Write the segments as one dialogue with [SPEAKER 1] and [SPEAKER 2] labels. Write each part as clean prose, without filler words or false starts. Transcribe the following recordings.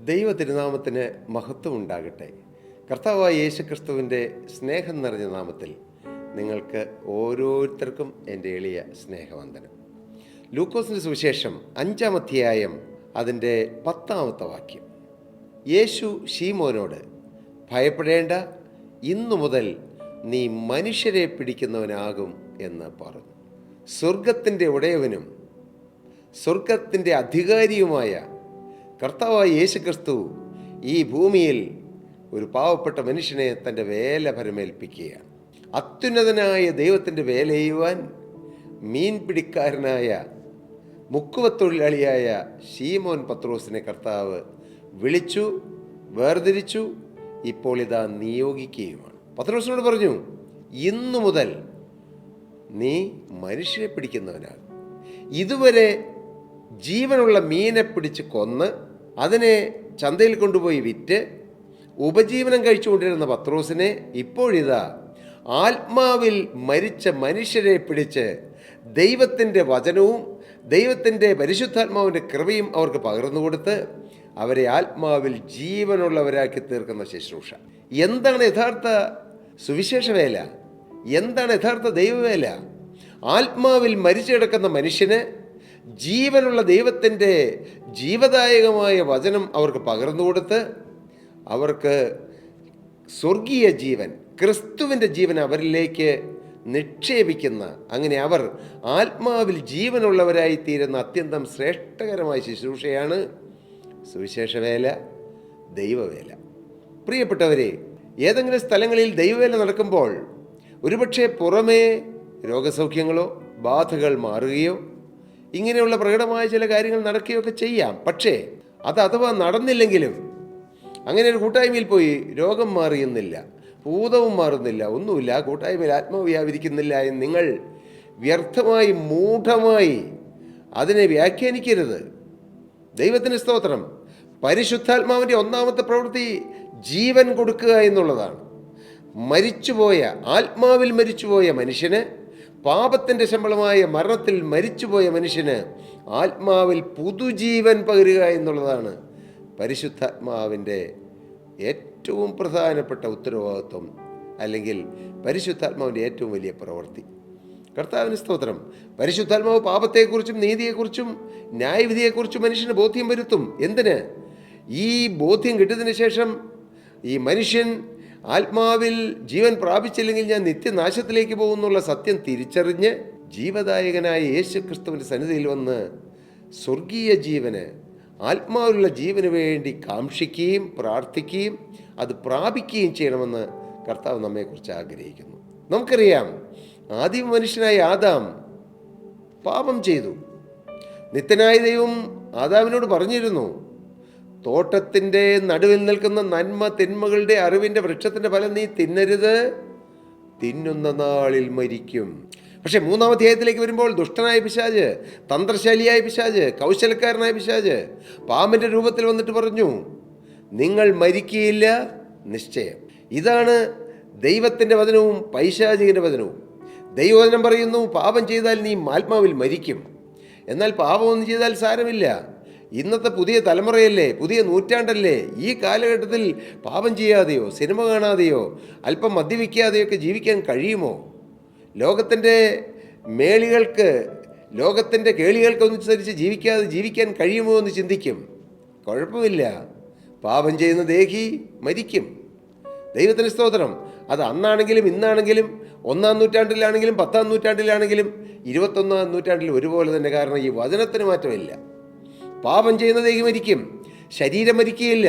[SPEAKER 1] ദൈവ തിരുനാമത്തിന് മഹത്വം ഉണ്ടാകട്ടെ. കർത്താവായ യേശുക്രിസ്തുവിൻ്റെ സ്നേഹം നിറഞ്ഞ നാമത്തിൽ നിങ്ങൾക്ക് ഓരോരുത്തർക്കും എൻ്റെ എളിയ സ്നേഹവന്ദനം. ലൂക്കോസിൻ്റെ സുവിശേഷം 5-ാം അധ്യായം അതിൻ്റെ 10-ാമത്തെ വാക്യം. യേശു ശീമോനോട്, ഭയപ്പെടേണ്ട, ഇന്നു മുതൽ നീ മനുഷ്യരെ പിടിക്കുന്നവനാകും എന്ന് പറഞ്ഞു. സ്വർഗത്തിൻ്റെ ഉടയവനും സ്വർഗത്തിൻ്റെ അധികാരിയുമായ കർത്താവായ യേശുക്രിസ്തു ഈ ഭൂമിയിൽ ഒരു പാവപ്പെട്ട മനുഷ്യനെ തൻ്റെ വേല പരമേൽപ്പിക്കുകയാണ്. അത്യുന്നതനായ ദൈവത്തിൻ്റെ വേല ചെയ്യുവാൻ മീൻ പിടിക്കാരനായ മുക്കുവത്തൊഴിലാളിയായ ശീമോൻ പത്രോസിനെ കർത്താവ് വിളിച്ചു, വേർതിരിച്ചു, ഇപ്പോൾ ഇതാ നിയോഗിക്കുകയുമാണ്. പത്രോസിനോട് പറഞ്ഞു, ഇന്നു മുതൽ നീ മനുഷ്യരെ പിടിക്കുന്നവനാണ്. ഇതുവരെ ജീവനുള്ള മീനെ പിടിച്ച് കൊന്ന് അതിനെ ചന്തയിൽ കൊണ്ടുപോയി വിറ്റ് ഉപജീവനം കഴിച്ചുകൊണ്ടിരുന്ന പത്രോസിനെ ഇപ്പോഴിതാ ആത്മാവിൽ മരിച്ച മനുഷ്യരെ പിടിച്ച് ദൈവത്തിൻ്റെ വചനവും ദൈവത്തിൻ്റെ പരിശുദ്ധാത്മാവിൻ്റെ കൃപയും അവർക്ക് പകർന്നു കൊടുത്ത് അവരെ ആത്മാവിൽ ജീവനുള്ളവരാക്കി തീർക്കുന്ന ശുശ്രൂഷ. എന്താണ് യഥാർത്ഥ സുവിശേഷ വേല? എന്താണ് യഥാർത്ഥ ദൈവവേല? ആത്മാവിൽ മരിച്ചു കിടക്കുന്ന മനുഷ്യന് ജീവനുള്ള ദൈവത്തിൻ്റെ ജീവദായകമായ വചനം അവർക്ക് പകർന്നു കൊടുത്ത് അവർക്ക് സ്വർഗീയ ജീവൻ, ക്രിസ്തുവിൻ്റെ ജീവൻ അവരിലേക്ക് നിക്ഷേപിക്കുന്ന, അങ്ങനെ അവർ ആത്മാവിൽ ജീവനുള്ളവരായിത്തീരുന്ന അത്യന്തം ശ്രേഷ്ഠകരമായ ശുശ്രൂഷയാണ് സുവിശേഷവേല, ദൈവവേല. പ്രിയപ്പെട്ടവരെ, ഏതെങ്കിലും സ്ഥലങ്ങളിൽ ദൈവവേല നടക്കുമ്പോൾ ഒരുപക്ഷെ പുറമേ രോഗസൗഖ്യങ്ങളോ ബാധകൾ മാറുകയോ ഇങ്ങനെയുള്ള പ്രകടമായ ചില കാര്യങ്ങൾ നടക്കുകയൊക്കെ ചെയ്യാം. പക്ഷേ അത് അഥവാ നടന്നില്ലെങ്കിലും, അങ്ങനെ ഒരു കൂട്ടായ്മയിൽ പോയി രോഗം മാറിയുന്നില്ല, ഭൂതവും മാറുന്നില്ല, ഒന്നുമില്ല, കൂട്ടായ്മയിൽ ആത്മാവ് വ്യാപരിക്കുന്നില്ല എന്ന് നിങ്ങൾ വ്യർത്ഥമായി മൂഢമായി അതിനെ വ്യാഖ്യാനിക്കരുത്. ദൈവത്തിന് സ്തോത്രം. പരിശുദ്ധാത്മാവിൻ്റെ ഒന്നാമത്തെ പ്രവൃത്തി ജീവൻ കൊടുക്കുക എന്നുള്ളതാണ്. മരിച്ചുപോയ, ആത്മാവിൽ മരിച്ചുപോയ മനുഷ്യന്, പാപത്തിൻ്റെ ശമ്പളമായ മരണത്തിൽ മരിച്ചുപോയ മനുഷ്യന് ആത്മാവിൽ പുതുജീവൻ പകരുക എന്നുള്ളതാണ് പരിശുദ്ധാത്മാവിൻ്റെ ഏറ്റവും പ്രധാനപ്പെട്ട ഉത്തരവാദിത്വം, അല്ലെങ്കിൽ പരിശുദ്ധാത്മാവിൻ്റെ ഏറ്റവും വലിയ പ്രവൃത്തി. കർത്താവിന് സ്തോത്രം. പരിശുദ്ധാത്മാവ് പാപത്തെക്കുറിച്ചും നീതിയെക്കുറിച്ചും ന്യായവിധിയെക്കുറിച്ചും മനുഷ്യന് ബോധ്യം വരുത്തും. എന്തിന്? ഈ ബോധ്യം കിട്ടിയതിന് ശേഷം ഈ മനുഷ്യൻ ആത്മാവിൽ ജീവൻ പ്രാപിച്ചില്ലെങ്കിൽ ഞാൻ നിത്യനാശത്തിലേക്ക് പോകുന്നുള്ള സത്യം തിരിച്ചറിഞ്ഞ് ജീവദായകനായ യേശുക്രിസ്തുവിൻ്റെ സന്നിധിയിൽ വന്ന് സ്വർഗീയ ജീവന്, ആത്മാവിലുള്ള ജീവന് വേണ്ടി കാംക്ഷിക്കുകയും പ്രാർത്ഥിക്കുകയും അത് പ്രാപിക്കുകയും ചെയ്യണമെന്ന് കർത്താവ് നമ്മെക്കുറിച്ച് ആഗ്രഹിക്കുന്നു. നമുക്കറിയാം, ആദ്യ മനുഷ്യനായ ആദാം പാപം ചെയ്തു. നിത്യനായ ദൈവം ആദാമിനോട് പറഞ്ഞിരുന്നു, തോട്ടത്തിൻ്റെ നടുവിൽ നിൽക്കുന്ന നന്മ തിന്മകളുടെ അറിവിൻ്റെ വൃക്ഷത്തിൻ്റെ ഫലം നീ തിന്നരുത്, തിന്നുന്ന നാളിൽ മരിക്കും. പക്ഷേ 3-ാം അധ്യായത്തിലേക്ക് വരുമ്പോൾ ദുഷ്ടനായ പിശാച്, തന്ത്രശാലിയായ പിശാച്, കൗശലക്കാരനായ പിശാച് പാമ്പിൻ്റെ രൂപത്തിൽ വന്നിട്ട് പറഞ്ഞു, നിങ്ങൾ മരിക്കുകയില്ല നിശ്ചയം. ഇതാണ് ദൈവത്തിൻ്റെ വചനവും പൈശാചികൻ്റെ വചനവും. ദൈവവചനം പറയുന്നു, പാപം ചെയ്താൽ നീ ആത്മാവിൽ മരിക്കും. എന്നാൽ പാപമൊന്നും ചെയ്താൽ സാരമില്ല. ഇന്നത്തെ പുതിയ തലമുറയല്ലേ, പുതിയ നൂറ്റാണ്ടല്ലേ, ഈ കാലഘട്ടത്തിൽ പാപം ചെയ്യാതെയോ സിനിമ കാണാതെയോ അല്പം മദ്യപിക്കാതെയൊക്കെ ജീവിക്കാൻ കഴിയുമോ? ലോകത്തിൻ്റെ മേളികൾക്ക്, ലോകത്തിൻ്റെ കേളികൾക്കൊന്നനുസരിച്ച് ജീവിക്കാൻ കഴിയുമോ എന്ന് ചിന്തിക്കും. കുഴപ്പമില്ല, പാപം ചെയ്യുന്ന ദേഹി മരിക്കും. ദൈവത്തിന് സ്തോത്രം. അത് അന്നാണെങ്കിലും ഇന്നാണെങ്കിലും 1-ാം നൂറ്റാണ്ടിലാണെങ്കിലും 10-ാം നൂറ്റാണ്ടിലാണെങ്കിലും 21-ാം നൂറ്റാണ്ടിൽ ഒരുപോലെ തന്നെ. കാരണം ഈ വചനത്തിന് മാറ്റമില്ല. പാപം ചെയ്യുന്ന ദേഹി മരിക്കും, ശരീരം മരിക്കുകയില്ല.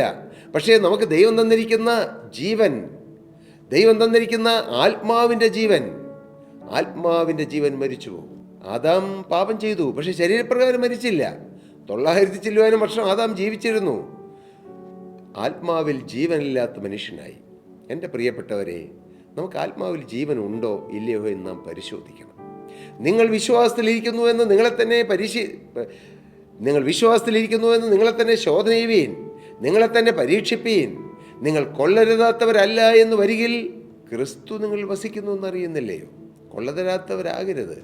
[SPEAKER 1] പക്ഷേ നമുക്ക് ദൈവം തന്നിരിക്കുന്ന ജീവൻ, ദൈവം തന്നിരിക്കുന്ന ആത്മാവിൻ്റെ ജീവൻ മരിച്ചു പോകും. ആദാം പാപം ചെയ്തു, പക്ഷേ ശരീരപ്രകാരം മരിച്ചില്ല. 900 ചില്ലുവാനും വർഷം ആദാം ജീവിച്ചിരുന്നു. ആത്മാവിൽ ജീവനില്ലാത്ത മനുഷ്യനായി. എൻ്റെ പ്രിയപ്പെട്ടവരെ, നമുക്ക് ആത്മാവിൽ ജീവൻ ഉണ്ടോ ഇല്ലയോ എന്ന് നാം പരിശോധിക്കണം. നിങ്ങൾ വിശ്വാസത്തിലിരിക്കുന്നുവെന്ന് നിങ്ങളെ തന്നെ ശോധന ചെയ്യുവീൻ, നിങ്ങളെ തന്നെ പരീക്ഷിപ്പീൻ. നിങ്ങൾ കൊള്ളരുതാത്തവരല്ല എന്ന് വരികിൽ ക്രിസ്തു നിങ്ങൾ വസിക്കുന്നു എന്നറിയുന്നില്ലയോ? കൊള്ളരുതാത്തവരാകരുത്,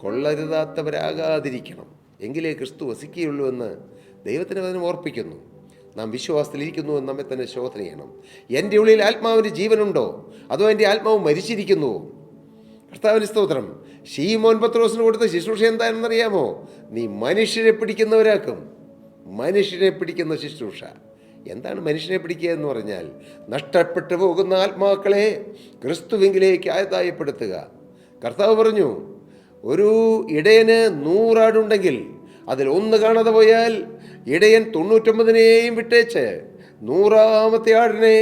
[SPEAKER 1] കൊള്ളരുതാത്തവരാകാതിരിക്കണം, എങ്കിലേ ക്രിസ്തു വസിക്കുകയുള്ളൂ എന്ന് ദൈവത്തിന് അതിനെ ഓർപ്പിക്കുന്നു. നാം വിശ്വാസത്തിലിരിക്കുന്നു എന്ന് നമ്മെ തന്നെ ശോധന ചെയ്യണം. എൻ്റെ ഉള്ളിൽ ആത്മാവിൻ്റെ ജീവനുണ്ടോ, അതോ എൻ്റെ ആത്മാവ് മരിച്ചിരിക്കുന്നുവോ? കർത്താവിന് സ്തോത്രം. ശീമോൻ പത്രോസിന് കൊടുത്ത ശുശ്രൂഷ എന്താണെന്നറിയാമോ? നീ മനുഷ്യരെ പിടിക്കുന്നവരാക്കും. മനുഷ്യരെ പിടിക്കുന്ന ശുശ്രൂഷ. എന്താണ് മനുഷ്യനെ പിടിക്കുക എന്ന് പറഞ്ഞാൽ? നഷ്ടപ്പെട്ടു പോകുന്ന ആത്മാക്കളെ ക്രിസ്തുവിങ്കിലേക്ക് ആദായപ്പെടുത്തുക. കർത്താവ് പറഞ്ഞു, ഒരു ഇടയന് 100 ആടുണ്ടെങ്കിൽ അതിൽ ഒന്ന് കാണാതെ പോയാൽ ഇടയൻ 99നെയും വിട്ടേച്ച് 100ാമത്തെ ആടിനെ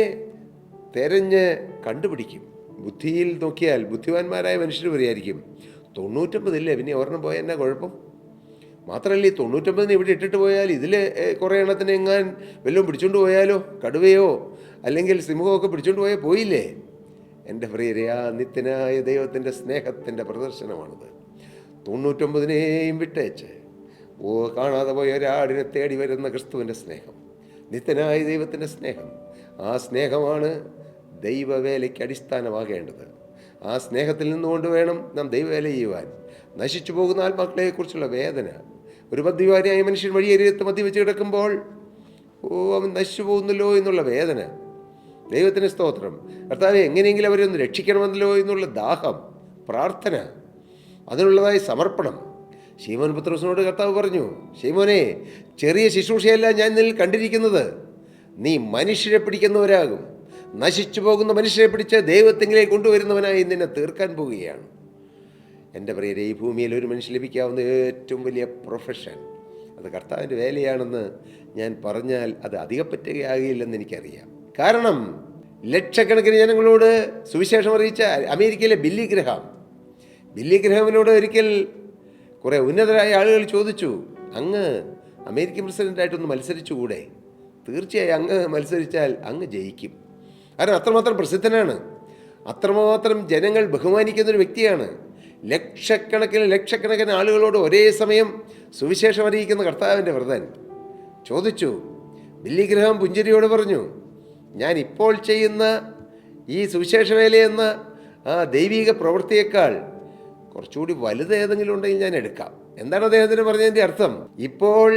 [SPEAKER 1] തെരഞ്ഞ് കണ്ടുപിടിക്കും. ബുദ്ധിയിൽ നോക്കിയാൽ ബുദ്ധിമാന്മാരായ മനുഷ്യർ പറയായിരിക്കും, 99 പിന്നെ ഒരെണ്ണം പോയാൽ എന്നാ കുഴപ്പം? മാത്രമല്ല, ഈ 99 ഇവിടെ ഇട്ടിട്ട് പോയാൽ ഇതിൽ കുറേ എണ്ണത്തിന് എങ്ങാൻ വല്ലതും പിടിച്ചുകൊണ്ട് പോയാലോ, കടുവയോ അല്ലെങ്കിൽ സിംഹമോ ഒക്കെ പിടിച്ചുകൊണ്ട് പോയാൽ പോയില്ലേ? എൻ്റെ പ്രിയരെ, ആ നിത്യനായ ദൈവത്തിൻ്റെ സ്നേഹത്തിൻ്റെ പ്രദർശനമാണിത്. 99നെയും വിട്ടേച്ച് കാണാതെ പോയ ഒരാടിനെ തേടി വരുന്ന ക്രിസ്തുവിൻ്റെ സ്നേഹം, നിത്യനായ ദൈവത്തിൻ്റെ സ്നേഹം. ആ സ്നേഹമാണ് ദൈവവേലയ്ക്ക് അടിസ്ഥാനമാകേണ്ടത്. ആ സ്നേഹത്തിൽ നിന്നുകൊണ്ട് വേണം നാം ദൈവവേല ചെയ്യുവാൻ. നശിച്ചു പോകുന്ന ആത്മാക്കളെക്കുറിച്ചുള്ള വേദന. ഒരു മദ്യപാനിയായ മനുഷ്യൻ വഴിയരികത്ത് മദ്യവെച്ച് കിടക്കുമ്പോൾ അവൻ നശിച്ചു പോകുന്നല്ലോ എന്നുള്ള വേദന. ദൈവത്തിന് സ്തോത്രം. കർത്താവെ, എങ്ങനെയെങ്കിലും അവരെ ഒന്ന് രക്ഷിക്കണമെന്നല്ലോ എന്നുള്ള ദാഹം, പ്രാർത്ഥന, അതിനുള്ളതായ സമർപ്പണം. ശീമോൻ പത്രോസിനോട് കർത്താവ് പറഞ്ഞു, ശീമോനെ, ചെറിയ ശുശ്രൂഷയല്ല ഞാൻ നിന്നിൽ കണ്ടിരിക്കുന്നത്. നീ മനുഷ്യരെ പിടിക്കുന്നവരാകും. നശിച്ചു പോകുന്ന മനുഷ്യരെ പിടിച്ച് ദൈവത്തിങ്കിലേക്ക് കൊണ്ടുവരുന്നവനായി നിന്നെ തീർക്കാൻ പോവുകയാണ്. എൻ്റെ പ്രിയരെ, ഈ ഭൂമിയിൽ ഒരു മനുഷ്യൻ ലഭിക്കാവുന്ന ഏറ്റവും വലിയ പ്രൊഫഷൻ അത് കർത്താവിൻ്റെ വേലയാണെന്ന് ഞാൻ പറഞ്ഞാൽ അത് അധികപ്പറ്റുകയാകില്ലെന്ന് എനിക്കറിയാം. കാരണം ലക്ഷക്കണക്കിന് ജനങ്ങളോട് സുവിശേഷം അറിയിച്ച അമേരിക്കയിലെ ബില്ലി ഗ്രഹാമിനോട് ഒരിക്കൽ കുറേ ഉന്നതരായ ആളുകൾ ചോദിച്ചു, അങ്ങ് അമേരിക്കൻ പ്രസിഡൻ്റായിട്ടൊന്ന് മത്സരിച്ചുകൂടെ? തീർച്ചയായും അങ്ങ് മത്സരിച്ചാൽ അങ്ങ് ജയിക്കും. കാരണം അത്രമാത്രം പ്രസിദ്ധനാണ്, അത്രമാത്രം ജനങ്ങൾ ബഹുമാനിക്കുന്നൊരു വ്യക്തിയാണ്. ലക്ഷക്കണക്കിന് ആളുകളോട് ഒരേ സമയം സുവിശേഷം അറിയിക്കുന്ന കർത്താവിൻ്റെ വ്രതൻ ചോദിച്ചു. ബില്ലി ഗ്രഹാം പുഞ്ചിരിയോട് പറഞ്ഞു, ഞാൻ ഇപ്പോൾ ചെയ്യുന്ന ഈ സുവിശേഷ വേലയെന്ന ആ ദൈവിക പ്രവൃത്തിയേക്കാൾ കുറച്ചുകൂടി വലുത് ഏതെങ്കിലും ഉണ്ടെങ്കിൽ ഞാൻ എടുക്കാം. എന്താണ് അദ്ദേഹത്തിന് പറഞ്ഞതിൻ്റെ അർത്ഥം? ഇപ്പോൾ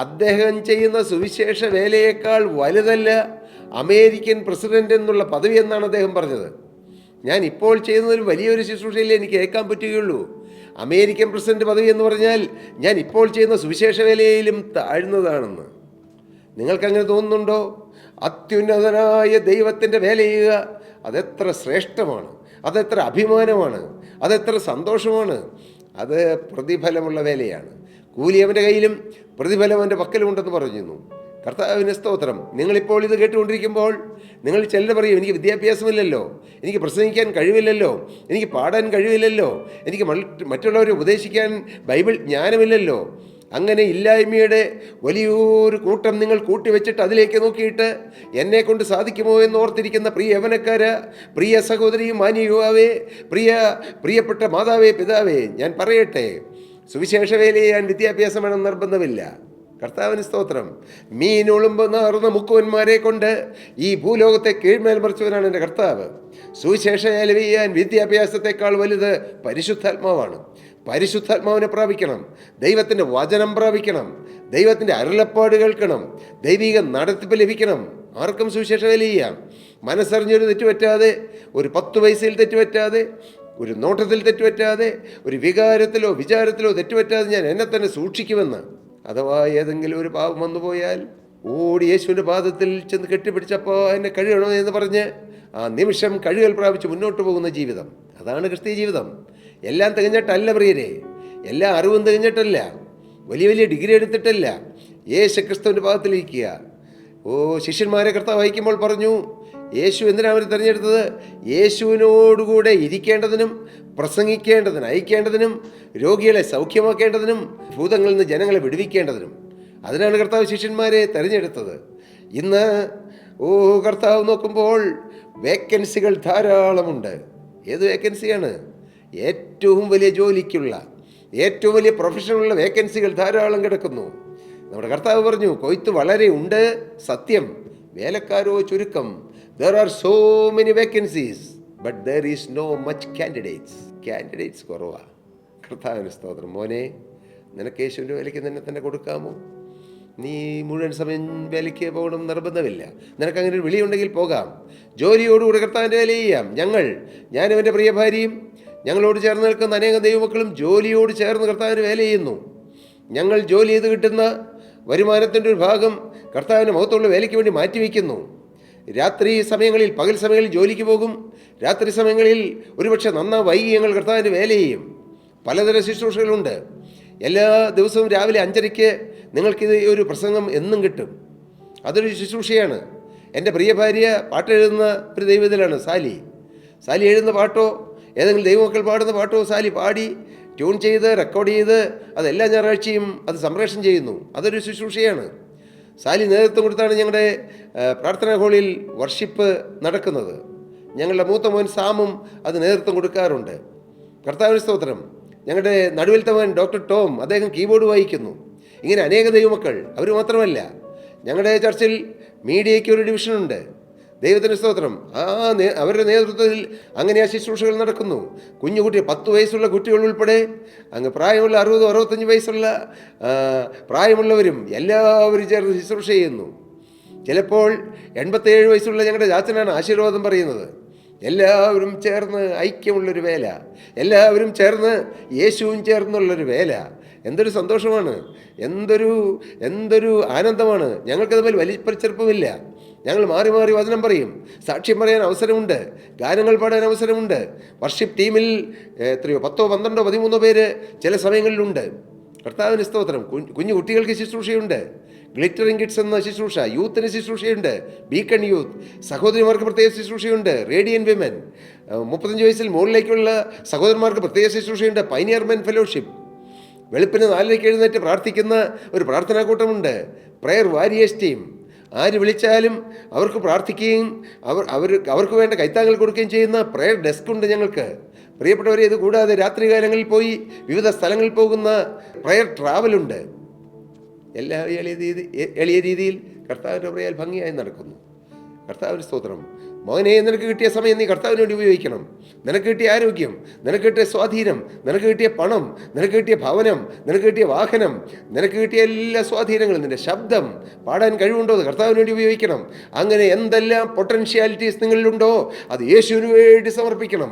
[SPEAKER 1] അദ്ദേഹം ചെയ്യുന്ന സുവിശേഷ വേലയേക്കാൾ വലുതല്ല അമേരിക്കൻ പ്രസിഡന്റ് എന്നുള്ള പദവി എന്നാണ് അദ്ദേഹം പറഞ്ഞത്. ഞാൻ ഇപ്പോൾ ചെയ്യുന്നതിൽ വലിയൊരു ശുശ്രൂഷയിലേ എനിക്ക് ഏൽക്കാൻ പറ്റുകയുള്ളൂ. അമേരിക്കൻ പ്രസിഡന്റ് പദവി എന്ന് പറഞ്ഞാൽ ഞാൻ ഇപ്പോൾ ചെയ്യുന്ന സുവിശേഷ വേലയിലും താഴ്ന്നതാണെന്ന്. നിങ്ങൾക്കങ്ങനെ തോന്നുന്നുണ്ടോ? അത്യുന്നതനായ ദൈവത്തിൻ്റെ വേല ചെയ്യുക അതെത്ര ശ്രേഷ്ഠമാണ്, അതെത്ര അഭിമാനമാണ്, അതെത്ര സന്തോഷമാണ്. അത് പ്രതിഫലമുള്ള വേലയാണ്. കൂലി അവൻ്റെ കയ്യിലും പ്രതിഫലം അവൻ്റെ പക്കലുമുണ്ടെന്ന് പറഞ്ഞിരുന്നു. കർത്താവിന് സ്തോത്രം. നിങ്ങളിപ്പോൾ ഇത് കേട്ടുകൊണ്ടിരിക്കുമ്പോൾ നിങ്ങൾ ചിലർ പറയും, എനിക്ക് വിദ്യാഭ്യാസമില്ലല്ലോ, എനിക്ക് പ്രസംഗിക്കാൻ കഴിവില്ലല്ലോ, എനിക്ക് പാടാൻ കഴിവില്ലല്ലോ, എനിക്ക് മറ്റുള്ളവരെ ഉപദേശിക്കാൻ ബൈബിൾ ജ്ഞാനമില്ലല്ലോ. അങ്ങനെ ഇല്ലായ്മയുടെ വലിയൊരു കൂട്ടം നിങ്ങൾ കൂട്ടിവെച്ചിട്ട് അതിലേക്ക് നോക്കിയിട്ട് എന്നെക്കൊണ്ട് സാധിക്കുമോ എന്ന് ഓർത്തിരിക്കുന്ന പ്രിയ യവനക്കാര, പ്രിയ സഹോദരി, മാന്യ യുവാവേ, പ്രിയപ്പെട്ട മാതാവേ, പിതാവേ, ഞാൻ പറയട്ടെ, സുവിശേഷ വേല ചെയ്യാൻ വിദ്യാഭ്യാസം വേണം നിർബന്ധമില്ല. കർത്താവിന് സ്തോത്രം. മീനൊളുമ്പ് നാറുന്ന മുക്കുവന്മാരെ കൊണ്ട് ഈ ഭൂലോകത്തെ കീഴ്മേൽ മറിച്ചവനാണ് എൻ്റെ കർത്താവ്. സുവിശേഷ വേല ചെയ്യാൻ വിദ്യാഭ്യാസത്തെക്കാൾ വലുത് പരിശുദ്ധാത്മാവാണ്. പരിശുദ്ധാത്മാവിനെ പ്രാപിക്കണം, ദൈവത്തിൻ്റെ വചനം പ്രാപിക്കണം, ദൈവത്തിൻ്റെ അരുളപ്പാട് കേൾക്കണം, ദൈവിക നടത്തിപ്പ് ലഭിക്കണം. ആർക്കും സുവിശേഷ വേല ചെയ്യാം. മനസ്സറിഞ്ഞൊരു തെറ്റുപറ്റാതെ, ഒരു 10 പൈസയിൽ തെറ്റുപറ്റാതെ, ഒരു നോട്ടത്തിൽ തെറ്റുപറ്റാതെ, ഒരു വികാരത്തിലോ വിചാരത്തിലോ തെറ്റുപറ്റാതെ ഞാൻ എന്നെ തന്നെ സൂക്ഷിക്കുമെന്ന്. അഥവാ ഏതെങ്കിലും ഒരു പാപം വന്നുപോയാൽ ഓടി യേശുവിൻ്റെ പാദത്തിൽ ചെന്ന് കെട്ടിപ്പിടിച്ചപ്പോൾ എന്നെ കഴുകണോ എന്ന് പറഞ്ഞ് ആ നിമിഷം കഴുകൽ പ്രാപിച്ച് മുന്നോട്ട് പോകുന്ന ജീവിതം, അതാണ് ക്രിസ്തീയ ജീവിതം. എല്ലാം തികഞ്ഞിട്ടല്ല പ്രിയരെ, എല്ലാ അറിവും തികഞ്ഞിട്ടല്ല, വലിയ ഡിഗ്രി എടുത്തിട്ടല്ല, യേശു ക്രിസ്തുവിൻ്റെ പാദത്തിലിരിക്കുക. ശിഷ്യന്മാരെ കർത്താവ് അയക്കുമ്പോൾ പറഞ്ഞു, യേശു എന്തിനാണ് അവർ തിരഞ്ഞെടുത്തത്? യേശുവിനോടുകൂടെ ഇരിക്കേണ്ടതിനും പ്രസംഗിക്കേണ്ടതിനും അയക്കേണ്ടതിനും രോഗികളെ സൗഖ്യമാക്കേണ്ടതിനും ഭൂതങ്ങളിൽ നിന്ന് ജനങ്ങളെ വിടുവിക്കേണ്ടതിനും. അതിനാണ് കർത്താവ് ശിഷ്യന്മാരെ തിരഞ്ഞെടുത്തത്. ഇന്ന് കർത്താവ് നോക്കുമ്പോൾ വേക്കൻസികൾ ധാരാളമുണ്ട്. ഏത് വേക്കൻസിയാണ്? ഏറ്റവും വലിയ ജോലിക്കുള്ള, ഏറ്റവും വലിയ പ്രൊഫഷനുള്ള വേക്കൻസികൾ ധാരാളം കിടക്കുന്നു. നമ്മുടെ കർത്താവ് പറഞ്ഞു, കൊയ്ത്ത് വളരെ ഉണ്ട്, സത്യം, വേലക്കാരോ ചുരുക്കം. There are so many vacancies, but there is no much candidates കുറവാണ്. കർത്താവിന് സ്തോത്രം. മോനെ, നിനക്ക് യേശുവിൻ്റെ വേലയ്ക്ക് തന്നെ കൊടുക്കാമോ? നീ മുഴുവൻ സമയം വേലയ്ക്ക് പോകണം നിർബന്ധമില്ല. നിനക്കങ്ങനെ ഒരു വിളിയുണ്ടെങ്കിൽ പോകാം. ജോലിയോടുകൂടി കർത്താവിൻ്റെ വേല ചെയ്യാം. ഞാനും എൻ്റെ പ്രിയ ഭാര്യയും ഞങ്ങളോട് ചേർന്ന് നിൽക്കുന്ന അനേകം ദൈവമക്കളും ജോലിയോട് ചേർന്ന് കർത്താവിന് വേല ചെയ്യുന്നു. ഞങ്ങൾ ജോലി ചെയ്ത് കിട്ടുന്ന വരുമാനത്തിൻ്റെ ഒരു ഭാഗം കർത്താവിൻ്റെ മുഖത്തുള്ള വേലയ്ക്ക് വേണ്ടി മാറ്റിവെക്കുന്നു. രാത്രി സമയങ്ങളിൽ, പകൽ സമയങ്ങളിൽ ജോലിക്ക് പോകും. രാത്രി സമയങ്ങളിൽ ഒരുപക്ഷെ വൈകി ഞങ്ങൾ കർത്താവിൻ്റെ വേല ചെയ്യും. പലതരം ശുശ്രൂഷകളുണ്ട്. എല്ലാ ദിവസവും രാവിലെ 5:30 നിങ്ങൾക്കിത് ഒരു പ്രസംഗം എന്നും കിട്ടും. അതൊരു ശുശ്രൂഷയാണ്. എൻ്റെ പ്രിയ ഭാര്യ പാട്ടെഴുതുന്ന ഒരു ദൈവത്തിലാണ് സാലി എഴുതുന്ന പാട്ടോ ഏതെങ്കിലും ദൈവമക്കൾ പാടുന്ന പാട്ടോ സാലി പാടി ട്യൂൺ ചെയ്ത് റെക്കോർഡ് ചെയ്ത് അതെല്ലാ ഞായറാഴ്ചയും അത് സംപ്രേഷണം ചെയ്യുന്നു. അതൊരു ശുശ്രൂഷയാണ്. സാലി നേതൃത്വം കൊടുത്താണ് ഞങ്ങളുടെ പ്രാർത്ഥനാ ഹാളിൽ വർഷിപ്പ് നടക്കുന്നത്. ഞങ്ങളുടെ മൂത്ത മോൻ സാമും അത് നേതൃത്വം കൊടുക്കാറുണ്ട്. കർത്താവിന് സ്തോത്രം. ഞങ്ങളുടെ നടുവിലത്തെ മോൻ ഡോക്ടർ ടോം, അദ്ദേഹം കീബോർഡ് വായിക്കുന്നു. ഇങ്ങനെ അനേക ദൈവമക്കൾ. അവർ മാത്രമല്ല, ഞങ്ങളുടെ ചർച്ചിൽ മീഡിയയ്ക്ക് ഒരു ഡിവിഷനുണ്ട്. ദൈവത്തിന് സ്തോത്രം. അവരുടെ നേതൃത്വത്തിൽ അങ്ങനെ ആ ശുശ്രൂഷകൾ നടക്കുന്നു. കുഞ്ഞുകുട്ടി 10 വയസ്സുള്ള കുട്ടികൾ ഉൾപ്പെടെ അങ്ങ് പ്രായമുള്ള 60-65 വയസ്സുള്ള പ്രായമുള്ളവരും എല്ലാവരും ചേർന്ന് ശുശ്രൂഷ ചെയ്യുന്നു. ചിലപ്പോൾ 87 വയസ്സുള്ള ഞങ്ങളുടെ ചാച്ചനാണ് ആശീർവാദം പറയുന്നത്. എല്ലാവരും ചേർന്ന് ഐക്യമുള്ളൊരു വേല, എല്ലാവരും ചേർന്ന് യേശുവും ചേർന്നുള്ളൊരു വേല. എന്തൊരു സന്തോഷമാണ്, എന്തൊരു ആനന്ദമാണ്. ഞങ്ങൾക്ക് തമ്മിൽ വലിപ്പച്ചെറുപ്പമില്ല. ഞങ്ങൾ മാറി മാറി വചനം പറയും, സാക്ഷ്യം പറയാൻ അവസരമുണ്ട്, ഗാനങ്ങൾ പാടാൻ അവസരമുണ്ട്. വർഷിപ്പ് ടീമിൽ 10, 12, 13 പേര് ചില സമയങ്ങളിലുണ്ട്. കർത്താവിന് സ്തോത്രം. കുഞ്ഞു കുട്ടികൾക്ക് ശുശ്രൂഷയുണ്ട്. ഗ്ലിറ്ററിംഗ് കിഡ്സ് എന്ന ശുശ്രൂഷ, യൂത്തിന് ശുശ്രൂഷയുണ്ട്. ബീക്കൺ യൂത്ത്, സഹോദരിമാർക്ക് പ്രത്യേക ശുശ്രൂഷയുണ്ട്. റേഡിയൻ വിമൻ, 35 വയസ്സിൽ മുകളിലേക്കുള്ള സഹോദരന്മാർക്ക് പ്രത്യേക ശുശ്രൂഷയുണ്ട്. പൈനിയർ മെൻ ഫെലോഷിപ്പ്, വെളുപ്പിന് 4:00 എഴുന്നേറ്റ് പ്രാർത്ഥിക്കുന്ന ഒരു പ്രാർത്ഥനാ കൂട്ടമുണ്ട്. Prayer warriors team. ആര് വിളിച്ചാലും അവർക്ക് പ്രാർത്ഥിക്കുകയും അവർക്ക് വേണ്ട കൈത്താങ്ങൾ കൊടുക്കുകയും ചെയ്യുന്ന പ്രെയർ ഡെസ്ക് ഉണ്ട് ഞങ്ങൾക്ക്. പ്രിയപ്പെട്ടവരെ, ഇത് കൂടാതെ രാത്രികാലങ്ങളിൽ പോയി വിവിധ സ്ഥലങ്ങളിൽ പോകുന്ന പ്രെയർ ട്രാവലുണ്ട്. എല്ലാ എളിയ രീതിയിൽ കർത്താവിൻ്റെ പ്രയാൽ ഭംഗിയായി നടക്കുന്നു. കർത്താവിന് സ്തോത്രം. മോനെ, നിനക്ക് കിട്ടിയ സമയം നീ കർത്താവിന് വേണ്ടി ഉപയോഗിക്കണം. നിനക്ക് കിട്ടിയ ആരോഗ്യം, നിനക്ക് കിട്ടിയ സ്വാധീനം, നിനക്ക് കിട്ടിയ പണം, നിനക്ക് കിട്ടിയ ഭവനം, നിനക്ക് കിട്ടിയ വാഹനം, നിനക്ക് കിട്ടിയ എല്ലാ സ്വാധീനങ്ങളും, നിൻ്റെ ശബ്ദം, പാടാൻ കഴിവുണ്ടോ, അത് കർത്താവിന് വേണ്ടി ഉപയോഗിക്കണം. അങ്ങനെ എന്തെല്ലാം പൊട്ടൻഷ്യാലിറ്റീസ് നിങ്ങളിലുണ്ടോ അത് യേശുവിന് വേണ്ടി സമർപ്പിക്കണം.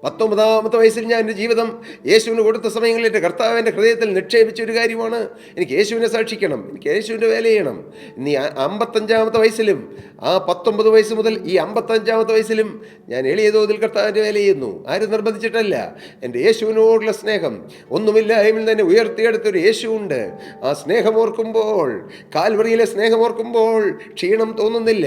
[SPEAKER 1] 19-ാമത്തെ വയസ്സിൽ ഞാൻ എൻ്റെ ജീവിതം യേശുവിന് കൊടുത്ത സമയങ്ങളിൽ എൻ്റെ കർത്താവ് എൻ്റെ ഹൃദയത്തിൽ നിക്ഷേപിച്ച ഒരു കാര്യമാണ്, എനിക്ക് യേശുവിനെ സാക്ഷിക്കണം, എനിക്ക് യേശുവിൻ്റെ വേല ചെയ്യണം. ഇനി 55-ാമത്തെ വയസ്സിലും, ആ 19 വയസ്സ് മുതൽ ഈ 55-ാമത്തെ വയസ്സിലും ഞാൻ എളിയ തോതിൽ കർത്താവിൻ്റെ വേല ചെയ്യുന്നു. ആരും നിർബന്ധിച്ചിട്ടല്ല. എൻ്റെ യേശുവിനോടുള്ള സ്നേഹം, ഒന്നുമില്ലായ്മയിൽ തന്നെ ഉയർത്തിയെടുത്തൊരു യേശുവുണ്ട്. ആ സ്നേഹമോർക്കുമ്പോൾ, കാൽവറിയിലെ സ്നേഹമോർക്കുമ്പോൾ ക്ഷീണം തോന്നുന്നില്ല.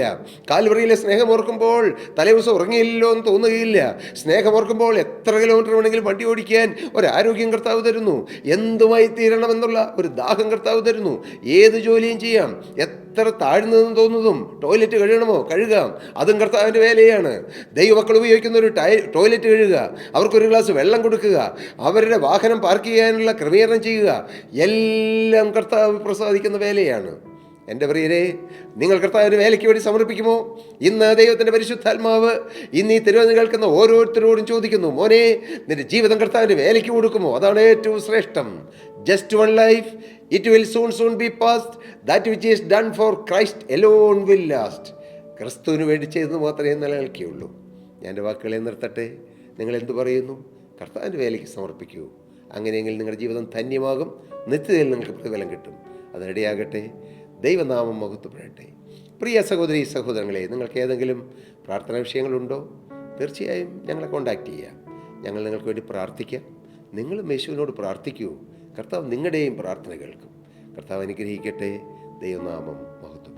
[SPEAKER 1] കാൽവറിയിലെ സ്നേഹമോർക്കുമ്പോൾ തലേദിവസം ഉറങ്ങിയില്ലല്ലോ എന്ന് തോന്നുകയില്ല. സ്നേഹമോർക്കുമ്പോൾ എത്ര കിലോമീറ്റർ വേണമെങ്കിലും വണ്ടി ഓടിക്കാൻ ഒരാരോഗ്യം കർത്താവ് തരുന്നു. എന്തുമായി തീരണമെന്നുള്ള ഒരു ദാഹം കർത്താവ് തരുന്നു. ഏത് ജോലിയും ചെയ്യാം. എത്ര താഴ്ന്നതെന്ന് തോന്നുന്നതും ടോയ്ലറ്റ് കഴുകണമോ കഴുകാം, അതും കർത്താവിൻ്റെ വേലയാണ്. ദൈവമക്കൾ ഉപയോഗിക്കുന്ന ഒരു ടോയ്ലറ്റ് കഴുകുക, അവർക്കൊരു ഗ്ലാസ് വെള്ളം കൊടുക്കുക, അവരുടെ വാഹനം പാർക്ക് ചെയ്യാനുള്ള ക്രമീകരണം ചെയ്യുക, എല്ലാം കർത്താവ് പ്രസാദിക്കുന്ന വേലയാണ്. എൻ്റെ പ്രിയരെ, നിങ്ങൾ കർത്താവിന് വേലയ്ക്ക് വേണ്ടി സമർപ്പിക്കുമോ? ഇന്ന് ദൈവത്തിൻ്റെ പരിശുദ്ധാത്മാവ് ഇന്ന് ഈ തിരുവചനം കേൾക്കുന്ന ഓരോരുത്തരോടും ചോദിക്കുന്നു, മോനെ, നിന്റെ ജീവിതം കർത്താവിൻ്റെ വേലയ്ക്ക് കൊടുക്കുമോ? അതാണ് ഏറ്റവും ശ്രേഷ്ഠം. Just one life, it will soon be past. That which is done for Christ alone will last. ക്രിസ്തുവിന് വേണ്ടി ചെയ്തത് മാത്രമേ നിലനിൽക്കുകയുള്ളൂ. ഞാൻ എൻ്റെ വാക്കുകളെ നിർത്തട്ടെ. നിങ്ങൾ എന്തു പറയുന്നു? കർത്താവിൻ്റെ വേലയ്ക്ക് സമർപ്പിക്കൂ. അങ്ങനെയെങ്കിൽ നിങ്ങളുടെ ജീവിതം ധന്യമാകും. നിത്യതയിൽ നിങ്ങൾക്ക് പ്രതിഫലം കിട്ടും. അതിനിടയാകട്ടെ. ദൈവനാമം മഹത്വപ്പെടട്ടെ. പ്രിയ സഹോദരി സഹോദരങ്ങളെ, നിങ്ങൾക്ക് ഏതെങ്കിലും പ്രാർത്ഥനാ വിഷയങ്ങളുണ്ടോ? തീർച്ചയായും ഞങ്ങളെ കോൺടാക്റ്റ് ചെയ്യാം. ഞങ്ങൾ നിങ്ങൾക്ക് വേണ്ടി പ്രാർത്ഥിക്കാം. നിങ്ങളും യേശുവിനോട് പ്രാർത്ഥിക്കൂ. കർത്താവ് നിങ്ങളുടെയും പ്രാർത്ഥന കേൾക്കും. കർത്താവ് അനുഗ്രഹിക്കട്ടെ. ദൈവനാമം മഹത്വം.